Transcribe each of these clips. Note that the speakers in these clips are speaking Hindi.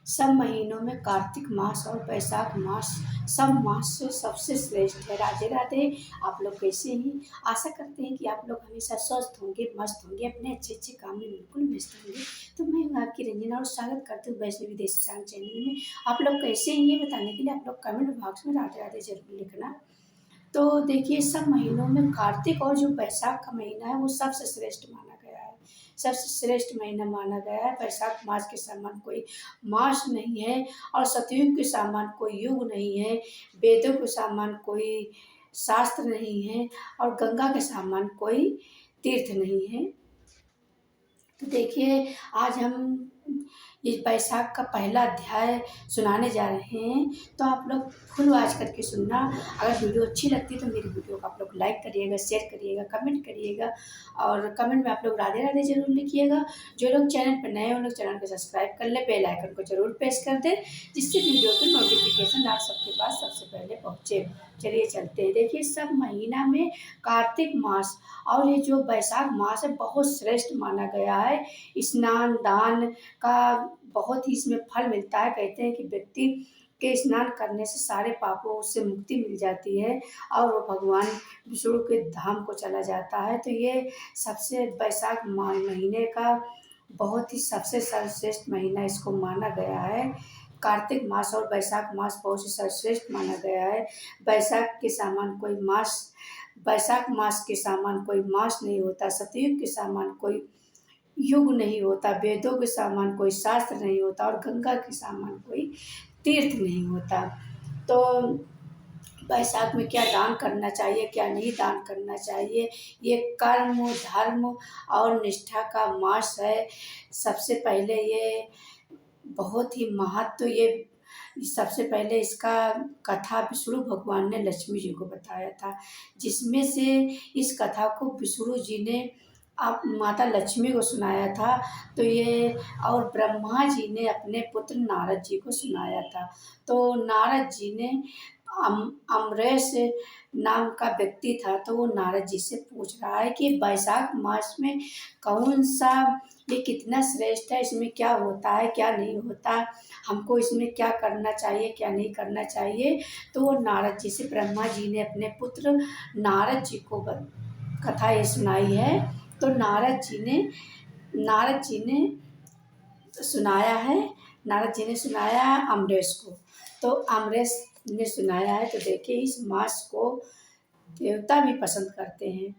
सब महीनों में कार्तिक मास और वैशाख मास सब मास से सबसे श्रेष्ठ है। राधे राधे। आप लोग कैसे हैं? आशा करते हैं कि आप लोग हमेशा स्वस्थ होंगे, मस्त होंगे, अपने अच्छे अच्छे काम में बिल्कुल व्यस्त होंगे। तो मैं हूँ आपकी रंजना और स्वागत करती हूँ वैष्णवी देसी चैनल में। आप लोग कैसे हैं ये बताने के लिए आप लोग कमेंट बॉक्स में राधे राधे जरूर लिखना। तो देखिए, सब महीनों में कार्तिक और जो वैशाख का महीना है वो सबसे श्रेष्ठ माना गया है। सबसे श्रेष्ठ महीना माना गया है। वैशाख मास के समान कोई मास नहीं है और सतयुग के समान कोई युग नहीं है। वेदों के समान कोई शास्त्र नहीं है और गंगा के समान कोई तीर्थ नहीं है। तो देखिए, आज हम इस वैशाख का पहला अध्याय सुनाने जा रहे हैं। तो आप लोग फुल वॉच करके सुनना। अगर वीडियो अच्छी लगती है तो मेरी वीडियो को आप लोग लाइक करिएगा, शेयर करिएगा, कमेंट करिएगा और कमेंट में आप लोग राधे राधे जरूर लिखिएगा। जो लोग चैनल पर नए हैं उन लोग चैनल को सब्सक्राइब कर ले, बेल आइकन को जरूर प्रेस कर दे, जिससे वीडियो की नोटिफिकेशन आप सबके पास सबसे पहले पहुँचे। चलिए चलते हैं। देखिए, सब महीना में कार्तिक मास और ये जो वैशाख मास है बहुत श्रेष्ठ माना गया है। स्नान दान का बहुत ही इसमें फल मिलता है। कहते हैं कि व्यक्ति के स्नान करने से सारे पापों से मुक्ति मिल जाती है और वो भगवान विष्णु के धाम को चला जाता है। तो ये सबसे वैशाख महीने का बहुत ही सबसे सर्वश्रेष्ठ महीना इसको माना गया है। कार्तिक मास और वैशाख मास बहुत ही सर्वश्रेष्ठ माना गया है। वैशाख मास के समान कोई मास नहीं होता। सतयुग के समान कोई युग नहीं होता। वेदों के समान कोई शास्त्र नहीं होता और गंगा के समान कोई तीर्थ नहीं होता। तो वैशाख में क्या दान करना चाहिए, क्या नहीं दान करना चाहिए, ये कर्म धर्म और निष्ठा का मास है। सबसे पहले ये बहुत ही महत्व ये सबसे पहले इसका कथा विष्णु भगवान ने लक्ष्मी जी को बताया था, जिसमें से इस कथा को विष्णु जी ने आप माता लक्ष्मी को सुनाया था। तो ये और ब्रह्मा जी ने अपने पुत्र नारद जी को सुनाया था। तो नारद जी ने अमरेश नाम का व्यक्ति था, तो वो नारद जी से पूछ रहा है कि वैशाख मास में कौन सा ये कितना श्रेष्ठ है, इसमें क्या होता है क्या नहीं होता, हमको इसमें क्या करना चाहिए क्या नहीं करना चाहिए। तो वो नारद जी से ब्रह्मा जी ने अपने पुत्र नारद जी को कथा ये सुनाई है। तो नारद जी ने सुनाया है। नारद जी ने सुनाया अमरेश को। तो अमरेश ने सुनाया है। तो देखिए, इस मास को देवता भी पसंद करते हैं।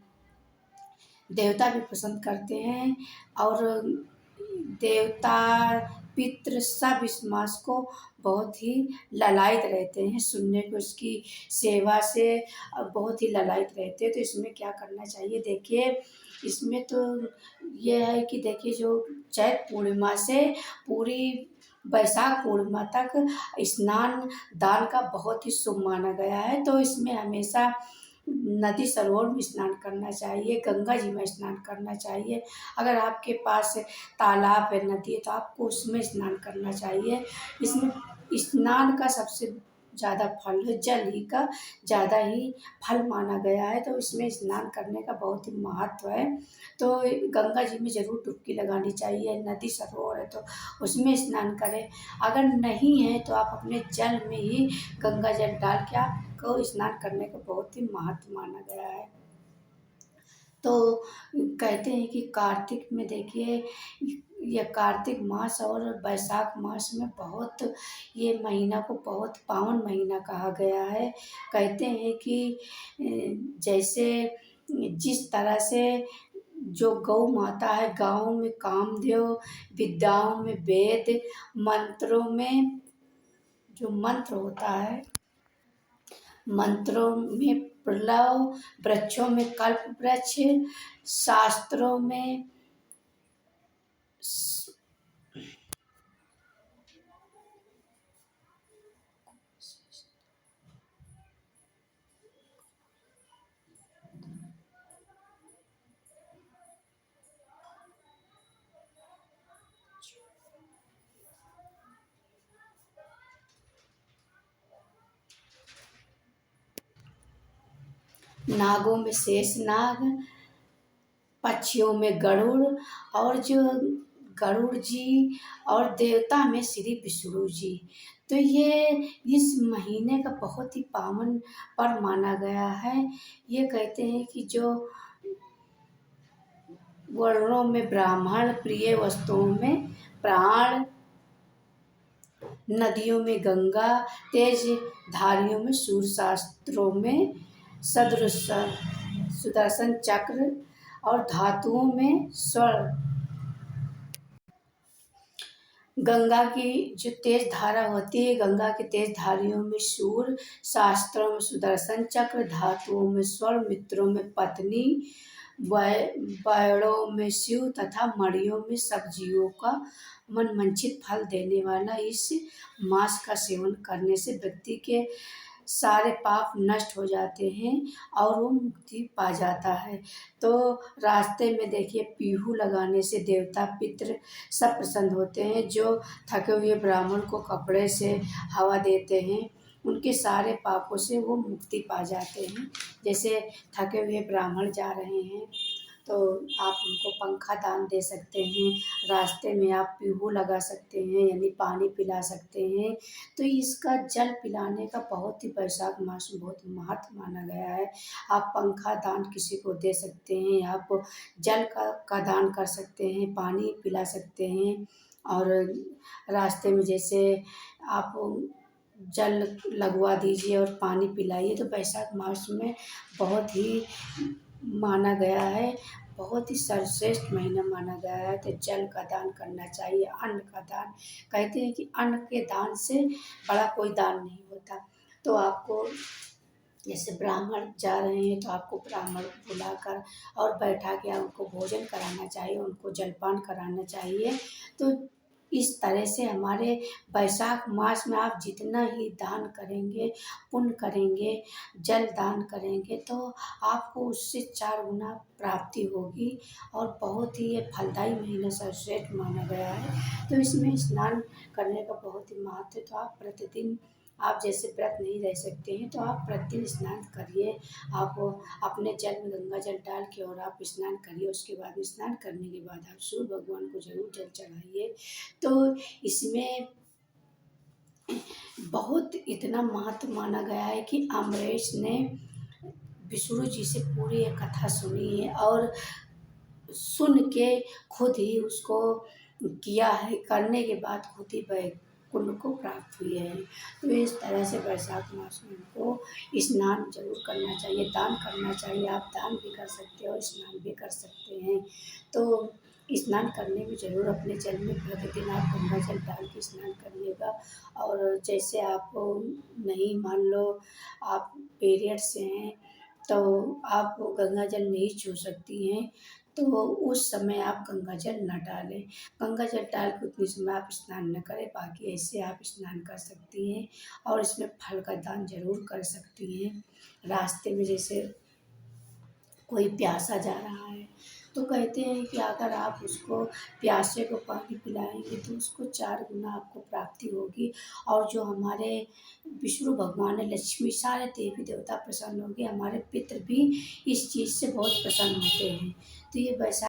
देवता भी पसंद करते हैं और देवता पितृ सब इस मास को बहुत ही ललायत रहते हैं सुनने को, इसकी सेवा से बहुत ही ललायत रहते हैं। तो इसमें क्या करना चाहिए, देखिए इसमें तो ये है कि देखिए, जो चैत पूर्णिमा से पूरी वैशाख पूर्णिमा तक स्नान दान का बहुत ही शुभ माना गया है। तो इसमें हमेशा नदी सरोवर में स्नान करना चाहिए, गंगा जी में स्नान करना चाहिए। अगर आपके पास तालाब है, नदी है, तो आपको उसमें स्नान करना चाहिए। इसमें स्नान का सबसे ज़्यादा फल है, जल ही का ज़्यादा ही फल माना गया है। तो इसमें स्नान करने का बहुत ही महत्व है। तो गंगा जी में ज़रूर डुबकी लगानी चाहिए। नदी सरोवर है तो उसमें स्नान करें। अगर नहीं है तो आप अपने जल में ही गंगा जल डाल के आपको स्नान करने का बहुत ही महत्व माना गया है। तो कहते हैं कि कार्तिक में देखिए, यह कार्तिक मास और वैशाख मास में बहुत ये महीना को बहुत पावन महीना कहा गया है। कहते हैं कि जैसे जिस तरह से जो गौ माता है, गाँव में कामदेव, विद्याओं में वेद, मंत्रों में जो मंत्र होता है, मंत्रों में प्रणव, वृक्षों में कल्प वृक्ष, शास्त्रों में नागों में शेष नाग, पक्षियों में गरुड़ और जो गरुड़ जी और देवता में श्री विष्णु जी। तो ये इस महीने का बहुत ही पावन पर्व माना गया है। ये कहते हैं कि जो वर्णों में ब्राह्मण, प्रिय वस्तुओं में प्राण, नदियों में गंगा, तेज धारियों में सूर्य, शास्त्रों में सुदर्शन चक्र और धातुओं में स्वर्ण। गंगा की जो तेज धारा होती है, गंगा की तेज धारियों में सूर्य, शास्त्रों में सुदर्शन चक्र, धातुओं में स्वर्ण, मित्रों में पत्नी, बाणों में शिव तथा मणियों में सब जीवों का मनवांछित फल देने वाला इस मांस का सेवन करने से व्यक्ति के सारे पाप नष्ट हो जाते हैं और वो मुक्ति पा जाता है। तो रास्ते में देखिए पीहू लगाने से देवता पितृ सब प्रसन्न होते हैं। जो थके हुए ब्राह्मण को कपड़े से हवा देते हैं, उनके सारे पापों से वो मुक्ति पा जाते हैं। जैसे थके हुए ब्राह्मण जा रहे हैं तो आप उनको पंखा दान दे सकते हैं, रास्ते में आप पीहू लगा सकते हैं यानी पानी पिला सकते हैं। तो इसका जल पिलाने का बहुत ही वैशाख मास में बहुत महत्व माना गया है। आप पंखा दान किसी को दे सकते हैं, आप जल का दान कर सकते हैं, पानी पिला सकते हैं। और रास्ते में जैसे आप जल लगवा दीजिए और पानी पिलाइए, तो वैशाख मास में बहुत ही माना गया है, बहुत ही सर्वश्रेष्ठ महीना माना गया है। तो जल का दान करना चाहिए, अन्न का दान। कहते हैं कि अन्न के दान से बड़ा कोई दान नहीं होता। तो आपको जैसे ब्राह्मण जा रहे हैं तो आपको ब्राह्मण बुलाकर और बैठा के उनको भोजन कराना चाहिए, उनको जलपान कराना चाहिए। तो इस तरह से हमारे वैशाख मास में आप जितना ही दान करेंगे, पुण्य करेंगे, जल दान करेंगे, तो आपको उससे 4 गुना प्राप्ति होगी और बहुत ही ये फलदायी महीना सर्वश्रेष्ठ माना गया है। तो इसमें स्नान करने का बहुत ही महत्व है। तो आप प्रतिदिन, आप जैसे व्रत नहीं रह सकते हैं तो आप प्रतिदिन स्नान करिए। आप अपने जल में गंगा जल डाल के और आप स्नान करिए। उसके बाद स्नान करने के बाद आप सूर्य भगवान को जरूर जल चढ़ाइए। तो इसमें बहुत इतना महत्व माना गया है कि अमरीश ने विष्णु जी से पूरी ये कथा सुनी है और सुन के खुद ही उसको किया है, करने के बाद खुद ही कुंड को प्राप्त हुए हैं। तो इस तरह से वैशाख मास में हमको स्नान जरूर करना चाहिए, दान करना चाहिए। आप दान भी कर सकते हो और स्नान भी कर सकते हैं। तो स्नान करने में ज़रूर अपने जल में प्रतिदिन आप गंगा जल डाल के स्नान करिएगा। और जैसे आप नहीं, मान लो आप पीरियड से हैं तो आप गंगा जल नहीं छू सकती हैं, तो उस समय आप गंगा जल न डालें। गंगा जल डाल के उतनी समय आप स्नान न करें, बाकी ऐसे आप स्नान कर सकती हैं और इसमें फल का दान जरूर कर सकती हैं। रास्ते में जैसे कोई प्यासा जा रहा है तो कहते हैं कि अगर आप उसको, प्यासे को पानी पिलाएंगे तो उसको 4 गुना आपको प्राप्ति होगी। और जो हमारे विष्णु भगवान है, लक्ष्मी, सारे देवी देवता प्रसन्न होंगे। हमारे पितृ भी इस चीज़ से बहुत प्रसन्न होते हैं। तो ये वैसा